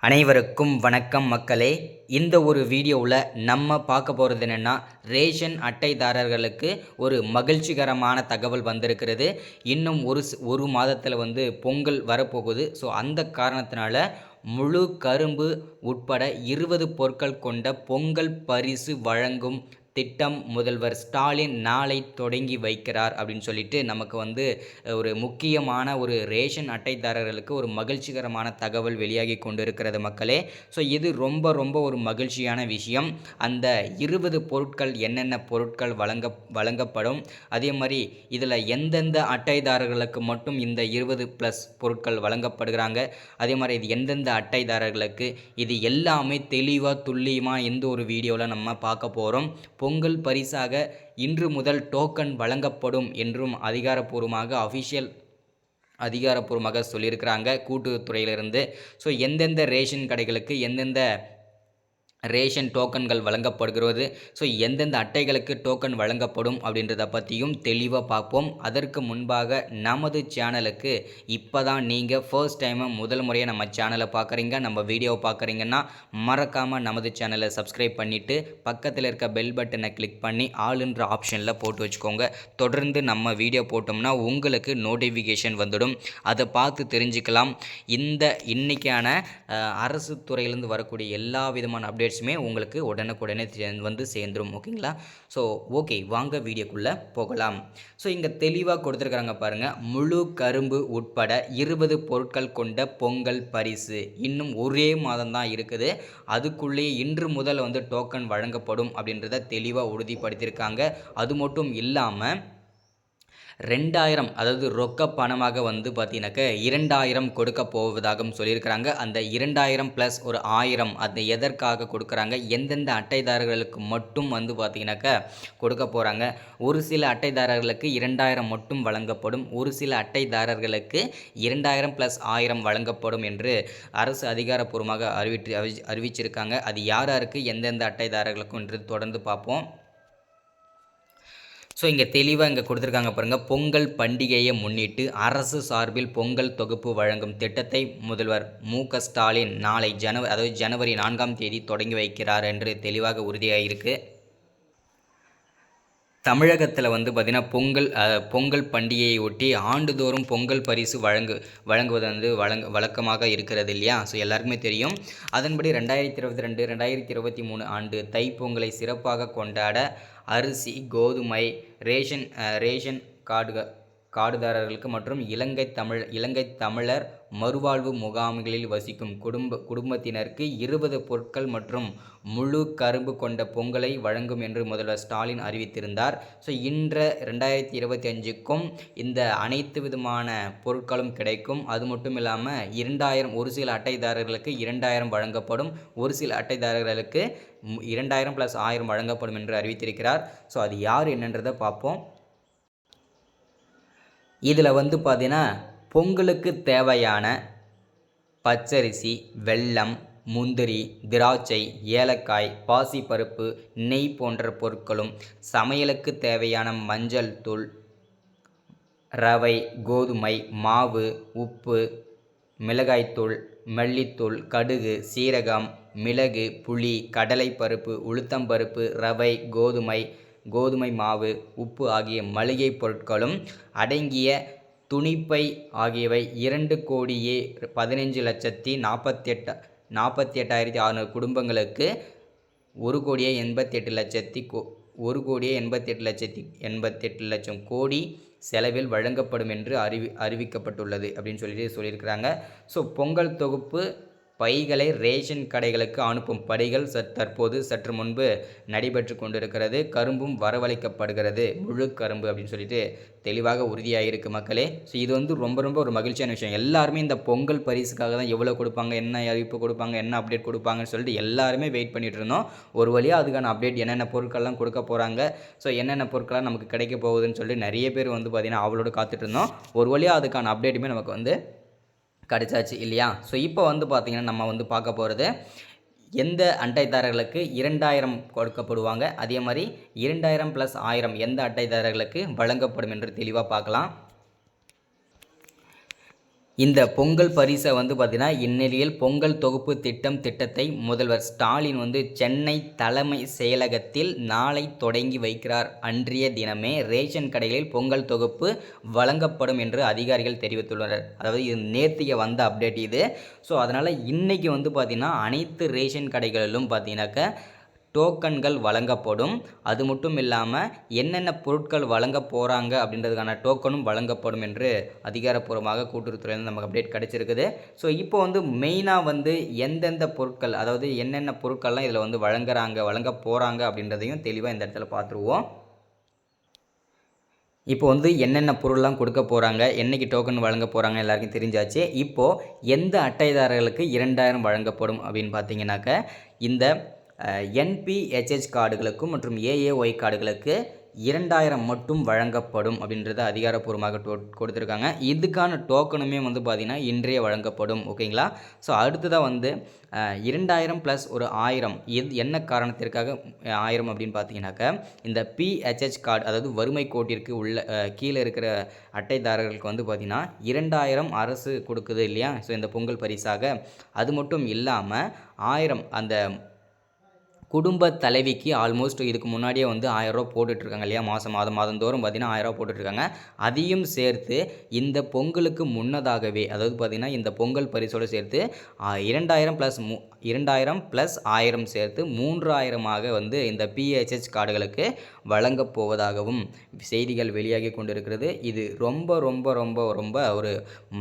அனைவருக்கும் வணக்கம் மக்களே. இந்த ஒரு வீடியோவில் நம்ம பார்க்க போகிறது என்னென்னா, ரேஷன் அட்டைதாரர்களுக்கு ஒரு மகிழ்ச்சிகரமான தகவல் வந்திருக்கிறது. இன்னும் ஒரு மாதத்தில் பொங்கல் வரப்போகுது. ஸோ அந்த காரணத்தினால முழு கரும்பு உட்பட 20 பொருட்கள் கொண்ட பொங்கல் பரிசு வழங்கும் திட்டம் முதல்வர் ஸ்டாலின் நாளை தொடங்கி வைக்கிறார் அப்படின்னு சொல்லிட்டு நமக்கு ஒரு முக்கியமான ஒரு ரேஷன் அட்டைதாரர்களுக்கு ஒரு மகிழ்ச்சிகரமான தகவல் வெளியாகி கொண்டிருக்கிறது மக்களே. ஸோ இது ரொம்ப ஒரு மகிழ்ச்சியான விஷயம். அந்த 20 பொருட்கள் என்னென்ன பொருட்கள் வழங்கப்படும், அதே மாதிரி இதில் எந்தெந்த அட்டைதாரர்களுக்கு மட்டும் இந்த 20+ பொருட்கள் வழங்கப்படுகிறாங்க, அதே மாதிரி இது எந்தெந்த அட்டைதாரர்களுக்கு, இது எல்லாமே தெளிவாக துல்லியமாக இந்த ஒரு வீடியோவில் நம்ம பார்க்க போகிறோம். பொங்கல் பரிசாக இன்று முதல் டோக்கன் வழங்கப்படும் என்றும் அதிகாரப்பூர்வமாக சொல்லியிருக்கிறாங்க கூட்டுறவுத்துறையிலிருந்து. ஸோ எந்தெந்த ரேஷன் கடைகளுக்கு எந்தெந்த ரேஷன் டோக்கன்கள் வழங்கப்படுகிறது, ஸோ எந்தெந்த அட்டைகளுக்கு டோக்கன் வழங்கப்படும் அப்படின்றத பற்றியும் தெளிவாக பார்ப்போம். அதற்கு முன்பாக நமது சேனலுக்கு இப்போ தான் நீங்கள் ஃபர்ஸ்ட் டைமு முதல் முறையாக நம்ம சேனலை பார்க்குறீங்க, நம்ம வீடியோவை பார்க்குறீங்கன்னா மறக்காமல் நமது சேனலை சப்ஸ்கிரைப் பண்ணிவிட்டு பக்கத்தில் இருக்க பெல் பட்டனை கிளிக் பண்ணி ஆளுன்ற ஆப்ஷனில் போட்டு வச்சுக்கோங்க. தொடர்ந்து நம்ம வீடியோ போட்டோம்னா உங்களுக்கு நோட்டிஃபிகேஷன் வந்துடும், அதை பார்த்து தெரிஞ்சுக்கலாம். இன்னைக்கான அரசு துறையிலேருந்து வரக்கூடிய எல்லா விதமான அப்டேட்ஸுமே உங்களுக்கு உடனுக்குடனே சேர்ந்துடும். ஓகேங்களா? ஸோ ஓகே, வாங்க வீடியோக்குள்ளே போகலாம். ஸோ இங்கே தெளிவாக கொடுத்துருக்குறாங்க பாருங்கள். முழு கரும்பு உட்பட 20 பொருட்கள் கொண்ட பொங்கல் பரிசு இன்னும் ஒரே மாதம் தான் இருக்குது. அதுக்குள்ளேயே இன்று முதல் டோக்கன் வழங்கப்படும் அப்படின்றத தெளிவாக உறுதிப்படுத்தியிருக்காங்க. அது மட்டும் இல்லாமல் 2000, அதாவது ரொக்க பணமாக பார்த்தீங்கன்னாக்க 2000 கொடுக்க போவதாகவும் சொல்லியிருக்கிறாங்க. அந்த 2000 ப்ளஸ் ஒரு 1000 அது எதற்காக கொடுக்குறாங்க, எந்தெந்த அட்டைதாரர்களுக்கு மட்டும் பார்த்தீங்கன்னாக்க கொடுக்க போகிறாங்க. ஒரு சில அட்டைதாரர்களுக்கு 2000 மட்டும் வழங்கப்படும், ஒரு சில அட்டைதாரர்களுக்கு 2000 + 1000 வழங்கப்படும் என்று அரசு அதிகாரப்பூர்வமாக அறிவிச்சிருக்காங்க. அது யாருக்கு எந்தெந்த அட்டைதாரர்களுக்கும் என்று தொடர்ந்து பார்ப்போம். ஸோ இங்கே தெளிவாக கொடுத்துருக்காங்க பாருங்கள். பொங்கல் பண்டிகையை முன்னிட்டு அரசு சார்பில் பொங்கல் தொகுப்பு வழங்கும் திட்டத்தை முதல்வர் மு.க.ஸ்டாலின் நாளை ஜனவரி 4ஆம் தேதி தொடங்கி வைக்கிறார் என்று தெளிவாக உறுதியாகிருக்கு. தமிழகத்தில் பார்த்திங்கன்னா பொங்கல் பண்டிகையை ஒட்டி ஆண்டுதோறும் பொங்கல் பரிசு வழங்குவது வழக்கமாக இருக்கிறது இல்லையா? ஸோ எல்லாருக்குமே தெரியும். அதன்படி 2022 2023 ஆண்டு தைப்பொங்கலை சிறப்பாக கொண்டாட அரிசி, கோதுமை, ரேஷன் கார்டுதாரர்களுக்கு மற்றும் இலங்கை தமிழர் மறுவாழ்வு முகாம்களில் வசிக்கும் குடும்பத்தினருக்கு 20 பொருட்கள் மற்றும் முழு கரும்பு கொண்ட பொங்கலை வழங்கும் என்று முதல்வர் ஸ்டாலின் அறிவித்திருந்தார். ஸோ இன்ற 2025க்கும் இந்த அனைத்து விதமான பொருட்களும் கிடைக்கும். அது மட்டும் இல்லாமல் 2000, ஒரு சில அட்டைதாரர்களுக்கு 2000 வழங்கப்படும், ஒரு சில அட்டைதாரர்களுக்கு 2000 + 1000 வழங்கப்படும் என்று அறிவித்திருக்கிறார். ஸோ அது யார் என்னன்றதை பார்ப்போம். இதில் பார்த்தீங்கன்னா பொங்கலுக்கு தேவையான பச்சரிசி, வெல்லம், முந்திரி, திராட்சை, ஏலக்காய், பாசிப்பருப்பு, நெய் போன்ற பொருட்களும், சமையலுக்கு தேவையான மஞ்சள் தூள், ரவை, கோதுமை மாவு, உப்பு, மிளகாய்த்தூள், மல்லித்தூள், கடுகு, சீரகம், மிளகு, புளி, கடலைப்பருப்பு, உளுத்தம்பருப்பு, ரவை, கோதுமை மாவு, உப்பு ஆகிய மளிகை பொருட்களும் அடங்கிய துணிப்பை ஆகியவை 2,15,48,600 குடும்பங்களுக்கு 1,88,88,00,000 கோடி செலவில் வழங்கப்படும் என்று அறிவிக்கப்பட்டுள்ளது அப்படின்னு சொல்லியிருக்கிறாங்க. ஸோ பொங்கல் தொகுப்பு பைகளை ரேஷன் கடைகளுக்கு அனுப்பும் பணிகள் தற்போது சற்று முன்பு நடைபெற்று கொண்டிருக்கிறது. கரும்பும் வரவழைக்கப்படுகிறது, முழு கரும்பு அப்படின்னு சொல்லிட்டு தெளிவாக உறுதியாகிருக்கு மக்களே. ஸோ இது ரொம்ப ஒரு மகிழ்ச்சியான விஷயம். எல்லாருமே இந்த பொங்கல் பரிசுக்காக தான் எவ்வளோ கொடுப்பாங்க, என்ன அறிவிப்பு கொடுப்பாங்க, என்ன அப்டேட் கொடுப்பாங்கன்னு சொல்லிட்டு எல்லாருமே வெயிட் பண்ணிட்டு இருந்தோம். ஒரு வழியாக அதுக்கான அப்டேட் என்னென்ன பொருட்கள்லாம் கொடுக்க போகிறாங்க, ஸோ என்னென்ன பொருட்கள்லாம் நமக்கு கிடைக்க போகுதுன்னு சொல்லிட்டு நிறைய பேர் பார்த்திங்கன்னா அவளோட காத்துட்டு இருந்தோம். ஒரு வழியாக அதுக்கான அப்டேட்டுமே நமக்கு கிடச்சாச்சு இல்லையா? ஸோ இப்போ பார்த்திங்கன்னா நம்ம பார்க்க போகிறது எந்த அட்டைதாரர்களுக்கு 2000 கொடுக்கப்படுவாங்க, அதே மாதிரி 2000 + 1000 எந்த அட்டைதாரர்களுக்கு வழங்கப்படும் என்று தெளிவாக பார்க்கலாம். இந்த பொங்கல் பரிசை வந்து பார்த்திங்கன்னா இந்நிலையில் பொங்கல் தொகுப்பு திட்டத்தை முதல்வர் ஸ்டாலின் வந்து சென்னை தலைமை செயலகத்தில் நாளை தொடங்கி வைக்கிறார். அன்றைய தினமே ரேஷன் கடைகளில் பொங்கல் தொகுப்பு வழங்கப்படும் என்று அதிகாரிகள் தெரிவித்துள்ளனர். அதாவது இது நேத்திய வந்த அப்டேட் இது. ஸோ அதனால் இன்றைக்கி வந்து பார்த்திங்கன்னா அனைத்து ரேஷன் கடைகளிலும் பார்த்திங்கனாக்கா டோக்கன்கள் வழங்கப்படும். அது மட்டும் இல்லாமல் என்னென்ன பொருட்கள் வழங்க போகிறாங்க அப்படின்றதுக்கான டோக்கனும் வழங்கப்படும் என்று அதிகாரப்பூர்வமாக கூட்டுறவுத்துறையிலேருந்து நமக்கு அப்டேட் கிடச்சிருக்குது. ஸோ இப்போ வந்து மெயினாக வந்து எந்தெந்த பொருட்கள், அதாவது என்னென்ன பொருட்கள்லாம் இதில் வந்து வழங்க போகிறாங்க அப்படின்றதையும் தெளிவாக இந்த இடத்துல பார்த்துருவோம். இப்போ வந்து என்னென்ன பொருள்லாம் கொடுக்க போகிறாங்க, என்றைக்கு டோக்கன் வழங்க போகிறாங்க எல்லாருக்கும் தெரிஞ்சாச்சு. இப்போது எந்த அட்டைதாரர்களுக்கு 2000 வழங்கப்படும் அப்படின்னு பார்த்தீங்கன்னாக்க இந்த என்பிஹெச்ஹெச் கார்டுகளுக்கும் மற்றும் ஏஏஒய் கார்டுகளுக்கு 2000 மட்டும் வழங்கப்படும் அப்படின்றத அதிகாரப்பூர்வமாக கொடுத்துருக்காங்க. இதுக்கான டோக்கனுமே வந்து பார்த்திங்கன்னா இன்றைய வழங்கப்படும். ஓகேங்களா? ஸோ அடுத்ததாக வந்து 2000 ப்ளஸ் ஒரு 1000 என்ன காரணத்திற்காக 1000 அப்படின்னு பார்த்தீங்கன்னாக்கா இந்த பிஹெச்ஹெச் கார்டு, அதாவது வறுமை கோட்டிற்கு உள்ள கீழே இருக்கிற அட்டைதாரர்களுக்கு வந்து பார்த்திங்கன்னா 2000 அரசு கொடுக்குது இல்லையா? ஸோ இந்த பொங்கல் பரிசாக. அது மட்டும் இல்லாமல் 1000 அந்த குடும்ப தலைவிக்கு ஆல்மோஸ்ட் இதுக்கு முன்னாடியே வந்து 1000 ரூபா போட்டுட்ருக்காங்க இல்லையா? மாதந்தோறும் பார்த்திங்கன்னா 1000 ரூபா போட்டுட்ருக்காங்க. அதையும் சேர்த்து இந்த பொங்கலுக்கு முன்னதாகவே, அதாவது பார்த்திங்கன்னா இந்த பொங்கல் பரிசோடு சேர்த்து 2000 ப்ளஸ் 1000 சேர்த்து 3000 வந்து இந்த பிஹெச்ஹெச் கார்டுகளுக்கு வழங்கப் போவதாகவும் செய்திகள் வெளியாகி கொண்டிருக்கிறது. இது ரொம்ப ரொம்ப ரொம்ப ரொம்ப ஒரு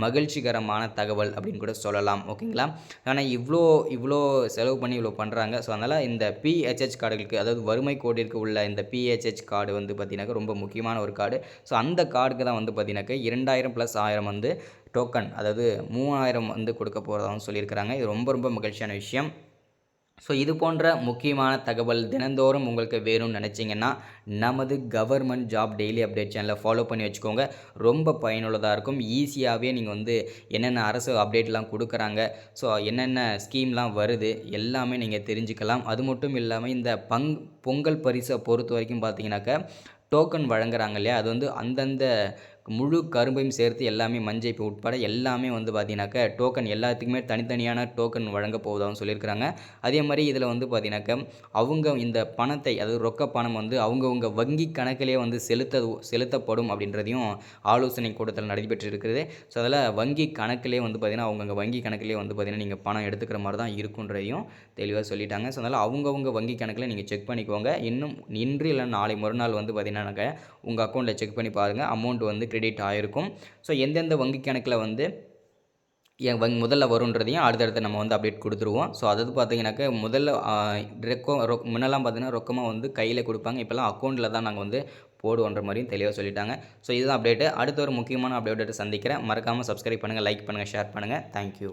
மகிழ்ச்சிகரமான தகவல் அப்படின்னு கூட சொல்லலாம். ஓகேங்களா? ஆனால் இவ்வளோ செலவு பண்ணி இவ்வளோ பண்ணுறாங்க. ஸோ அதனால் இந்த பிஹெச்ஹெச் கார்டுகளுக்கு, அதாவது வறுமை கோட்டிற்கு உள்ள இந்த பிஹெச்ஹெச் கார்டு வந்து பார்த்திங்கனாக்கா ரொம்ப முக்கியமான ஒரு கார்டு. ஸோ அந்த கார்டுக்கு தான் வந்து பார்த்திங்கனாக்கா 2000 ப்ளஸ் 1000 வந்து டோக்கன், அதாவது 3000 வந்து கொடுக்க போகிறதாகவும் சொல்லியிருக்கிறாங்க. இது ரொம்ப ரொம்ப மகிழ்ச்சியான விஷயம். ஸோ இது போன்ற முக்கியமான தகவல் தினந்தோறும் உங்களுக்கு வேணும்னு நினச்சிங்கன்னா நமது கவர்மெண்ட் ஜாப் டெய்லி அப்டேட் சேனலை ஃபாலோ பண்ணி வச்சுக்கோங்க. ரொம்ப பயனுள்ளதாக இருக்கும். ஈஸியாகவே நீங்கள் வந்து என்னென்ன அரசு அப்டேட்லாம் கொடுக்குறாங்க, ஸோ என்னென்ன ஸ்கீம்லாம் வருது எல்லாமே நீங்கள் தெரிஞ்சுக்கலாம். அது மட்டும் இல்லாமல் இந்த பொங்கல் பரிசை பொறுத்த வரைக்கும் பார்த்தீங்கன்னாக்கா டோக்கன் வழங்குறாங்க இல்லையா? அது வந்து அந்தந்த முழு கரும்பையும் சேர்த்து எல்லாமே மஞ்சள் உட்பட எல்லாமே வந்து பார்த்தீங்கன்னாக்கா டோக்கன் எல்லாத்துக்குமே தனித்தனியான டோக்கன் வழங்க போவதாகவும் சொல்லியிருக்கிறாங்க. அதே மாதிரி இதில் வந்து பார்த்தீங்கன்னாக்கா அவங்க இந்த பணத்தை, அதாவது ரொக்க பணம் வந்து அவங்கவுங்க வங்கி கணக்கிலே வந்து செலுத்தப்படும் அப்படின்றதையும் ஆலோசனை கூட்டத்தில் நடைபெற்றிருக்கிறது. ஸோ அதில் வங்கி கணக்கிலே வந்து பார்த்திங்கன்னா அவங்கவுங்க வங்கி கணக்கிலே வந்து பார்த்திங்கன்னா நீங்கள் பணம் எடுத்துக்கிற மாதிரி தான் இருக்குன்றதையும் தெளிவாக சொல்லிட்டாங்க. ஸோ அதனால் அவங்கவுங்க வங்கி கணக்கில் நீங்கள் செக் பண்ணிக்கோங்க. இன்னும் இன்று இல்லை நாளை மறுநாள் வந்து பார்த்திங்கன்னாக்கா உங்கள் அக்கௌண்ட்டில் செக் பண்ணி பாருங்கள், அமௌண்ட் வந்து கிரெடிட் ஆகிருக்கும். ஸோ எந்தெந்த வங்கி கணக்கில் வந்து முதல்ல வருன்றதையும் அடுத்தடுத்து நம்ம வந்து அப்டேட் கொடுத்துருவோம். ஸோ அதாவது பார்த்தீங்கன்னாக்கா முதல்ல முன்னெல்லாம் பார்த்தீங்கன்னா ரொக்கமாக வந்து கையில் கொடுப்பாங்க. இப்போல்லாம் அக்கௌண்ட்டில் தான் நாங்கள் வந்து போடுவோன்ற மாதிரியும் தெளிவாக சொல்லிட்டாங்க. ஸோ இதுதான் அப்டேட்டு. அடுத்த ஒரு முக்கியமான அப்டேட்டை சந்திக்கிறேன். மறக்காமல் சப்ஸ்கிரைப் பண்ணுங்கள், லைக் பண்ணுங்கள், ஷேர் பண்ணுங்கள். தேங்க்யூ.